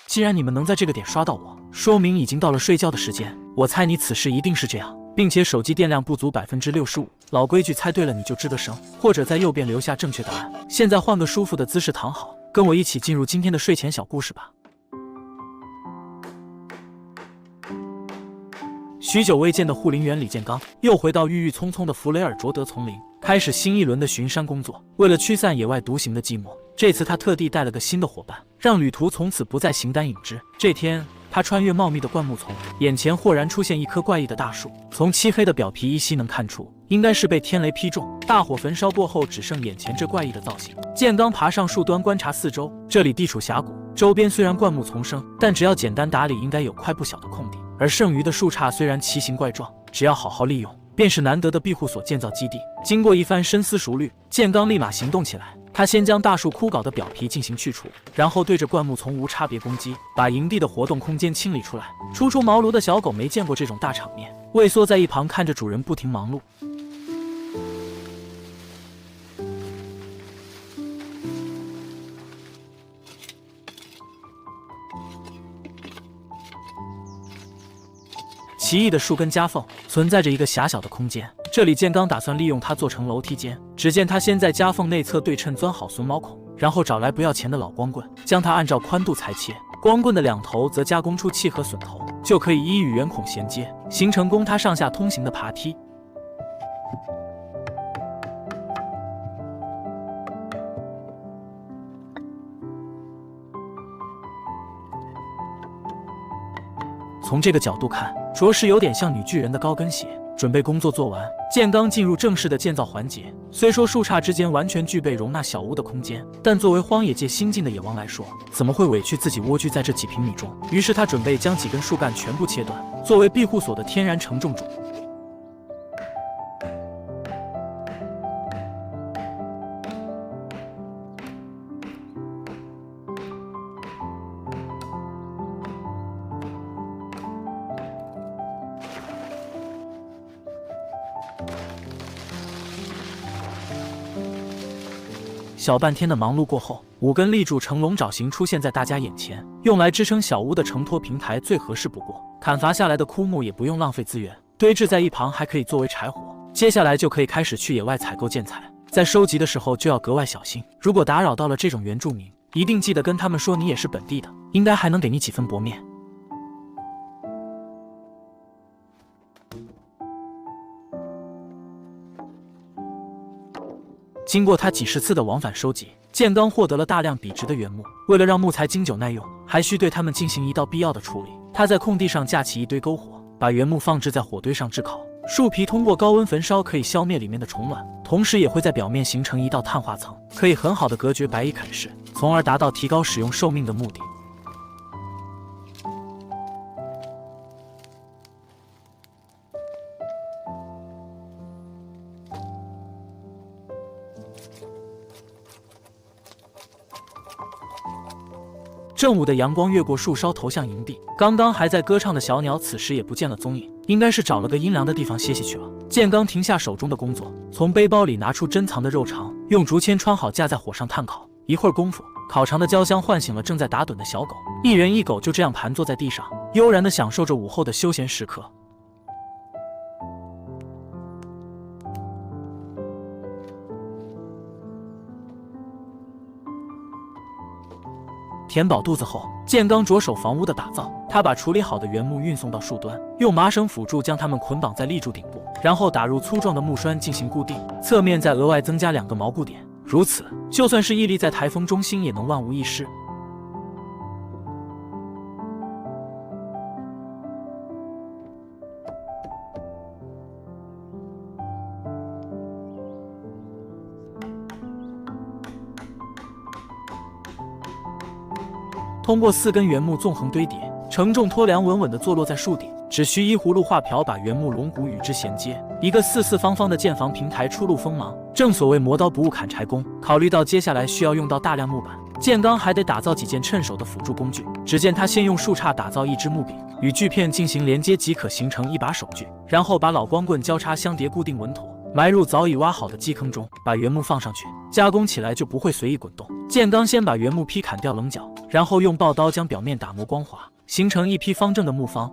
既然你们能在这个点刷到我，说明已经到了睡觉的时间。我猜你此时一定是这样，并且手机电量不足65%。老规矩，猜对了你就吱个声，或者在右边留下正确答案。现在换个舒服的姿势躺好，跟我一起进入今天的睡前小故事吧。许久未见的护林员李建刚又回到郁郁葱葱的弗雷尔卓德丛林，开始新一轮的巡山工作。为了驱散野外独行的寂寞，这次他特地带了个新的伙伴，让旅途从此不再形单影只。这天，他穿越茂密的灌木丛，眼前豁然出现一棵怪异的大树。从漆黑的表皮依稀能看出，应该是被天雷劈中。大火焚烧过后，只剩眼前这怪异的造型。建刚爬上树端观察四周，这里地处峡谷，周边虽然灌木丛生，但只要简单打理，应该有块不小的空地。而剩余的树杈虽然奇形怪状，只要好好利用，便是难得的庇护所建造基地。经过一番深思熟虑，建刚立马行动起来。他先将大树枯槁的表皮进行去除，然后对着灌木丛无差别攻击，把营地的活动空间清理出来。初出茅庐的小狗没见过这种大场面，畏缩在一旁看着主人不停忙碌。奇异的树根夹缝存在着一个狭小的空间，这里建刚打算利用它做成楼梯间。只见他先在夹缝内侧对称钻好榫卯孔，然后找来不要钱的老光棍，将它按照宽度裁切，光棍的两头则加工出契合榫头，就可以一与圆孔衔接，形成供它上下通行的爬梯。从这个角度看，着实有点像女巨人的高跟鞋。准备工作做完，建刚进入正式的建造环节。虽说树杈之间完全具备容纳小屋的空间，但作为荒野界新晋的野王来说，怎么会委屈自己蜗居在这几平米中？于是他准备将几根树干全部切断，作为庇护所的天然承重柱。小半天的忙碌过后，5根立柱呈龙爪形出现在大家眼前。用来支撑小屋的承托平台最合适不过，砍伐下来的枯木也不用浪费资源，堆置在一旁还可以作为柴火。接下来就可以开始去野外采购建材，在收集的时候就要格外小心，如果打扰到了这种原住民，一定记得跟他们说你也是本地的，应该还能给你几分薄面。经过他几十次的往返收集，建刚获得了大量笔直的原木。为了让木材经久耐用，还需对它们进行一道必要的处理。他在空地上架起一堆篝火，把原木放置在火堆上炙烤。树皮通过高温焚烧可以消灭里面的虫卵，同时也会在表面形成一道碳化层，可以很好的隔绝白蚁啃食，从而达到提高使用寿命的目的。正午的阳光越过树梢投向营地，刚刚还在歌唱的小鸟此时也不见了踪影，应该是找了个阴凉的地方歇息去了。建刚停下手中的工作，从背包里拿出珍藏的肉肠，用竹签穿好架在火上炭烤。一会儿功夫，烤肠的焦香唤醒了正在打盹的小狗，一人一狗就这样盘坐在地上，悠然地享受着午后的休闲时刻。填饱肚子后，建刚着手房屋的打造。他把处理好的原木运送到树端，用麻绳辅助将它们捆绑在立柱顶部，然后打入粗壮的木栓进行固定，侧面再额外增加2个锚固点。如此，就算是屹立在台风中心，也能万无一失。通过4根原木纵横堆叠，承重托梁稳稳地坐落在树顶，只需依葫芦画瓢把原木龙骨与之衔接，一个四四方方的建房平台出入锋芒。正所谓磨刀不误砍柴工，考虑到接下来需要用到大量木板，建刚还得打造几件趁手的辅助工具。只见他先用树杈打造一支木柄，与锯片进行连接即可形成一把手锯，然后把老光棍交叉相叠固定稳妥，埋入早已挖好的基坑中，把原木放上去，加工起来就不会随意滚动。建刚先把原木劈砍掉棱角，然后用刨刀将表面打磨光滑，形成一批方正的木方。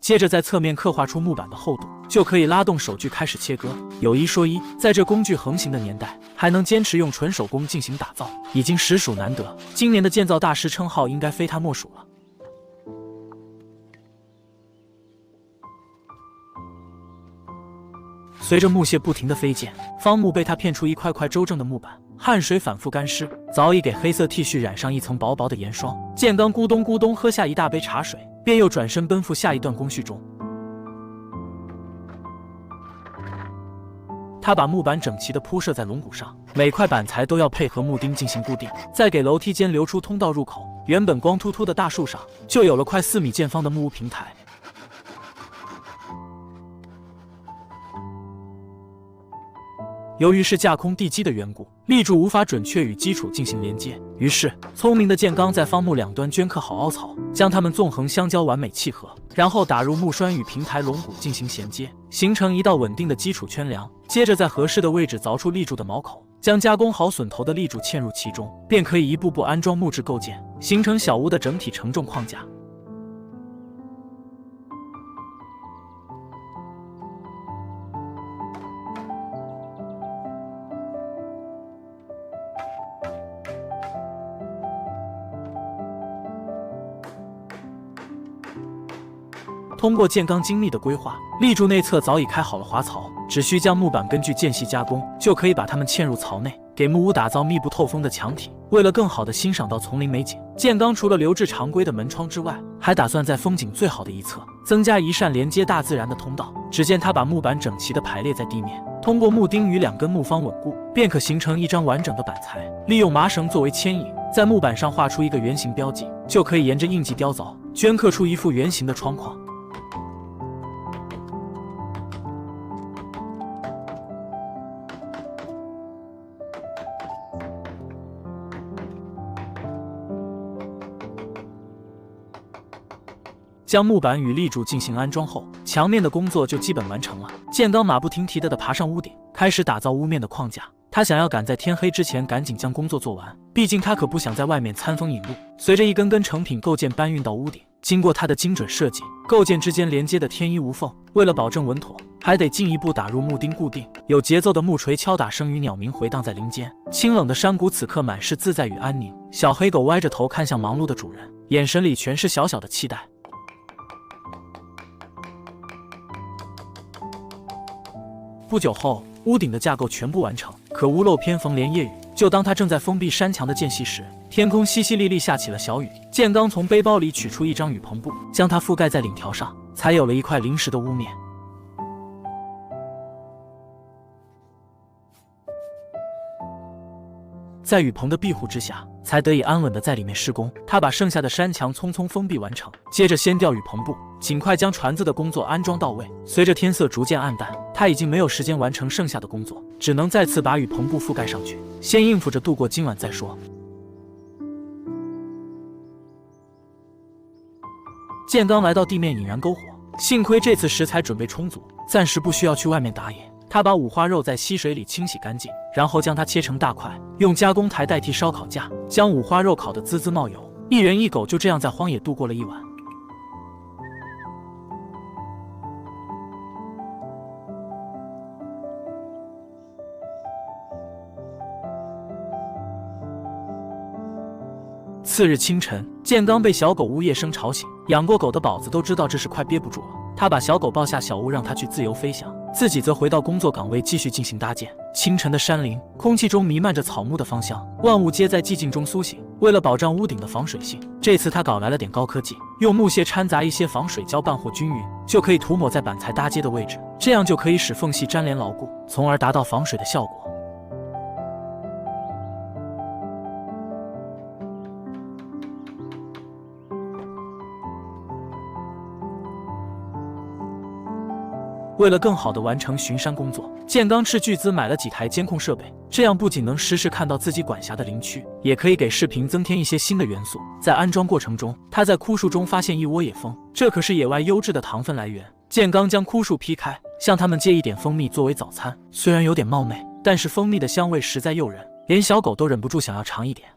接着在侧面刻画出木板的厚度，就可以拉动手锯开始切割。有一说一，在这工具横行的年代，还能坚持用纯手工进行打造，已经实属难得。今年的建造大师称号应该非他莫属了。随着木屑不停地飞溅，方木被他片出一块块周正的木板，汗水反复干湿，早已给黑色 T 恤染上一层薄薄的盐霜。建刚咕咚咕咚喝下一大杯茶水，便又转身奔赴下一段工序中。他把木板整齐地铺设在龙骨上，每块板材都要配合木钉进行固定，再给楼梯间留出通道入口。原本光秃秃的大树上，就有了快4米见方的木屋平台。由于是架空地基的缘故，立柱无法准确与基础进行连接，于是聪明的建刚在方木两端镌刻好凹槽，将它们纵横相交，完美契合，然后打入木栓与平台龙骨进行衔接，形成一道稳定的基础圈梁。接着在合适的位置凿出立柱的锚口，将加工好榫头的立柱嵌入其中，便可以一步步安装木质构件，形成小屋的整体承重框架。通过建刚精密的规划，立柱内侧早已开好了滑槽，只需将木板根据间隙加工，就可以把它们嵌入槽内，给木屋打造密不透风的墙体。为了更好地欣赏到丛林美景，建刚除了留置常规的门窗之外，还打算在风景最好的一侧增加一扇连接大自然的通道。只见他把木板整齐地排列在地面，通过木钉与2根木方稳固，便可形成一张完整的板材。利用麻绳作为牵引，在木板上画出一个圆形标记，就可以沿着印记雕凿，镌刻出一副圆形的窗框。将木板与立柱进行安装后，墙面的工作就基本完成了。建刚马不停蹄地爬上屋顶，开始打造屋面的框架。他想要赶在天黑之前赶紧将工作做完，毕竟他可不想在外面餐风饮露。随着一根根成品构件搬运到屋顶，经过他的精准设计，构件之间连接的天衣无缝。为了保证稳妥，还得进一步打入木钉固定。有节奏的木锤敲打声与鸟鸣回荡在林间，清冷的山谷此刻满是自在与安宁。小黑狗歪着头看向忙碌的主人，眼神里全是小小的期待。不久后，屋顶的架构全部完成，可屋漏偏逢连夜雨。就当他正在封闭山墙的间隙时，天空淅淅沥沥下起了小雨。建刚从背包里取出一张雨棚布，将它覆盖在领条上，才有了一块临时的屋面。在雨棚的庇护之下，才得以安稳地在里面施工。他把剩下的山墙匆匆封闭完成，接着掀掉雨棚布，尽快将船子的工作安装到位。随着天色逐渐暗淡，他已经没有时间完成剩下的工作，只能再次把雨棚布覆盖上去，先应付着度过今晚再说。建刚来到地面引燃篝火，幸亏这次食材准备充足，暂时不需要去外面打野。他把五花肉在溪水里清洗干净，然后将它切成大块，用加工台代替烧烤架，将五花肉烤得滋滋冒油。一人一狗就这样在荒野度过了一晚。次日清晨，建刚被小狗呜咽声吵醒，养过狗的宝子都知道这是快憋不住了。他把小狗抱下小屋，让它去自由飞翔，自己则回到工作岗位继续进行搭建。清晨的山林，空气中弥漫着草木的芳香，万物皆在寂静中苏醒。为了保障屋顶的防水性，这次他搞来了点高科技，用木屑掺杂一些防水胶拌和均匀，就可以涂抹在板材搭接的位置，这样就可以使缝隙粘连牢固，从而达到防水的效果。为了更好地完成巡山工作，建刚斥巨资买了几台监控设备，这样不仅能实时看到自己管辖的林区，也可以给视频增添一些新的元素。在安装过程中，他在枯树中发现一窝野蜂，这可是野外优质的糖分来源。建刚将枯树劈开，向它们借一点蜂蜜作为早餐。虽然有点冒昧，但是蜂蜜的香味实在诱人，连小狗都忍不住想要尝一点。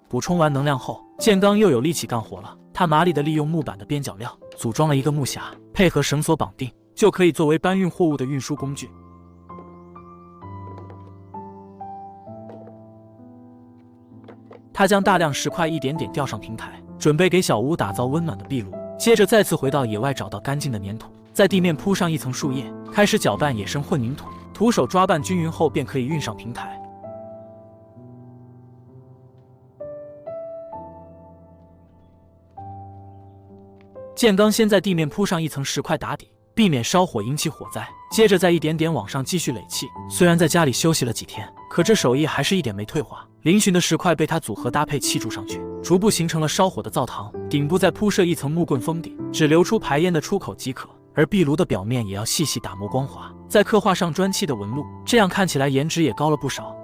补充完能量后，建刚又有力气干活了。他麻利地利用木板的边角料组装了一个木匣，配合绳索绑定，就可以作为搬运货物的运输工具。他将大量石块一点点吊上平台，准备给小屋打造温暖的壁炉。接着再次回到野外，找到干净的粘土，在地面铺上一层树叶，开始搅拌野生混凝土。徒手抓拌均匀后，便可以运上平台。建刚先在地面铺上一层石块打底，避免烧火引起火灾，接着再一点点往上继续垒砌。虽然在家里休息了几天，可这手艺还是一点没退化。嶙峋的石块被他组合搭配砌筑上去，逐步形成了烧火的灶堂。顶部再铺设一层木棍封顶，只留出排烟的出口即可。而壁炉的表面也要细细打磨光滑，再刻画上砖砌的纹路，这样看起来颜值也高了不少。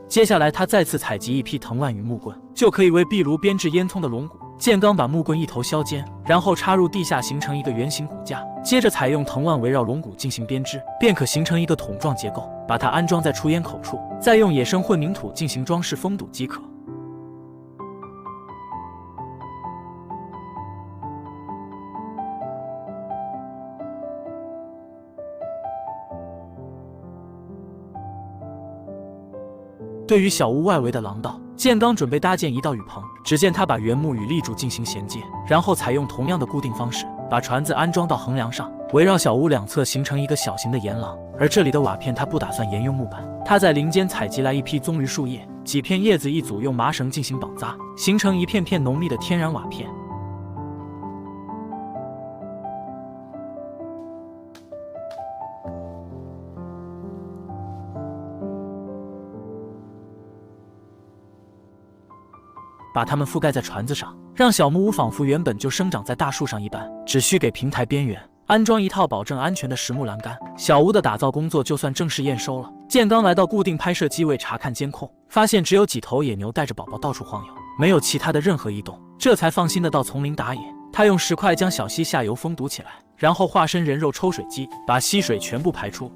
接下来他再次采集一批藤蔓与木棍，就可以为壁炉编制烟囱的龙骨。建刚把木棍一头削尖，然后插入地下形成一个圆形骨架，接着采用藤蔓围绕龙骨进行编织，便可形成一个筒状结构，把它安装在出烟口处，再用野生混凝土进行装饰封堵即可。对于小屋外围的廊道，建刚准备搭建一道雨棚。只见他把原木与立柱进行衔接，然后采用同样的固定方式，把船子安装到横梁上，围绕小屋两侧形成一个小型的沿廊。而这里的瓦片他不打算沿用木板，他在林间采集来一批棕榈树叶，几片叶子一组，用麻绳进行绑扎，形成一片片浓密的天然瓦片。把它们覆盖在船子上，让小木屋仿佛原本就生长在大树上一般。只需给平台边缘安装一套保证安全的实木栏杆，小屋的打造工作就算正式验收了。建刚来到固定拍摄机位查看监控，发现只有几头野牛带着宝宝到处晃悠，没有其他的任何异动，这才放心的到丛林打野。他用石块将小溪下游封堵起来，然后化身人肉抽水机，把溪水全部排出。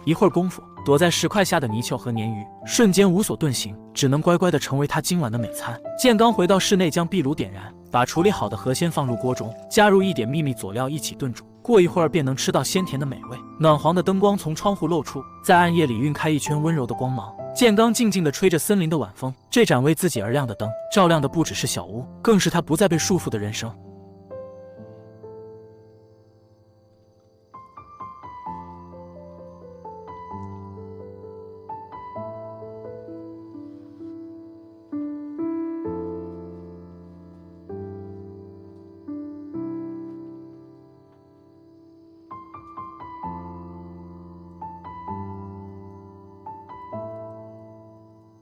一会儿功夫，躲在石块下的泥鳅和鲶鱼瞬间无所遁形，只能乖乖地成为他今晚的美餐。建刚回到室内，将壁炉点燃，把处理好的河鲜放入锅中，加入一点秘密佐料一起炖煮。过一会儿便能吃到鲜甜的美味。暖黄的灯光从窗户露出，在暗夜里晕开一圈温柔的光芒。建刚静静地吹着森林的晚风，这盏为自己而亮的灯，照亮的不只是小屋，更是他不再被束缚的人生。